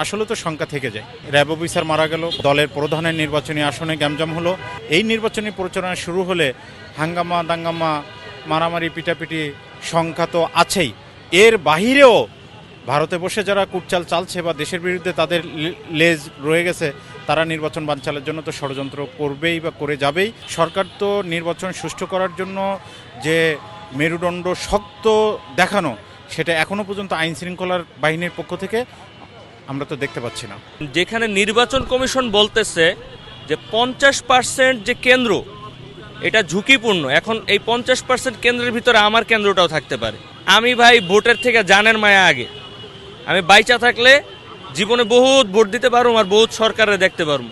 আসলে তো শঙ্কা থেকে যায়। র্যাব অফিসার মারা গেল, দলের প্রধানের নির্বাচনী আসনে গ্যামজাম হলো। এই নির্বাচনী প্রচারণা শুরু হলে হাঙ্গামা দাঙ্গামা, মারামারি পিটাপিটি সংখ্যা তো আছেই। এর বাহিরেও ভারতে বসে যারা কুটচাল চালছে বা দেশের বিরুদ্ধে তাদের লেজ রয়ে গেছে, তারা নির্বাচন বানচালের জন্য তো ষড়যন্ত্র করবেই বা করে যাবেই। সরকার তো নির্বাচন সুষ্ঠু করার জন্য যে মেরুদণ্ড শক্ত দেখানো, সেটা এখনও পর্যন্ত আইন শৃঙ্খলার বাহিনীর পক্ষ থেকে আমরা তো দেখতে পাচ্ছি না। যেখানে নির্বাচন কমিশন বলতেছে যে 50% যে কেন্দ্র, এটা ঝুঁকিপূর্ণ। এখন এই 50% কেন্দ্রের ভিতরে আমার কেন্দ্রটাও থাকতে পারে। আমি ভাই ভোটের থেকে জানের মায়া আগে, আমি বাইচা থাকলে জীবনে বহুত ভোট দিতে পারবো আর বহুত সরকারে দেখতে পারবো।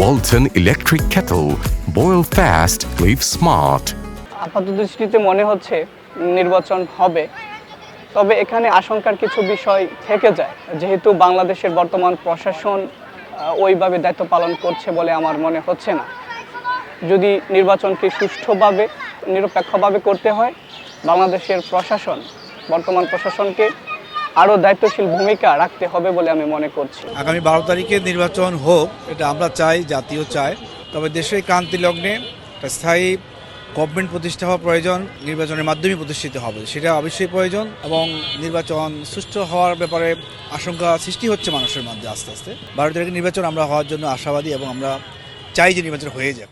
Walton Electric Kettle. Boil fast, live smart. আপাত দৃষ্টিতে মনে হচ্ছে নির্বাচন হবে, তবে এখানে আশঙ্কার কিছু বিষয় থেকে যায়, যেহেতু বাংলাদেশের বর্তমান প্রশাসন ওইভাবে দায়িত্ব পালন করছে বলে আমার মনে হচ্ছে না। যদি নির্বাচনকে সুষ্ঠুভাবে নিরপেক্ষভাবে করতে হয়, বাংলাদেশের প্রশাসন, বর্তমান প্রশাসনকে আরও দায়িত্বশীল ভূমিকা রাখতে হবে বলে আমি মনে করছি। আগামী 12 তারিখে নির্বাচন হোক, এটা আমরা চাই, জাতীয় চায়। তবে দেশের ক্রান্তি লগ্নে একটা স্থায়ী গভর্নমেন্ট প্রতিষ্ঠা হওয়া প্রয়োজন, নির্বাচনের মাধ্যমে প্রতিষ্ঠিত হবে, সেটা অবশ্যই প্রয়োজন। এবং নির্বাচন সুষ্ঠু হওয়ার ব্যাপারে আশঙ্কা সৃষ্টি হচ্ছে মানুষের মধ্যে আস্তে আস্তে। 12 তারিখে নির্বাচন আমরা হওয়ার জন্য আশাবাদী এবং আমরা চাই যে নির্বাচন হয়ে যাক।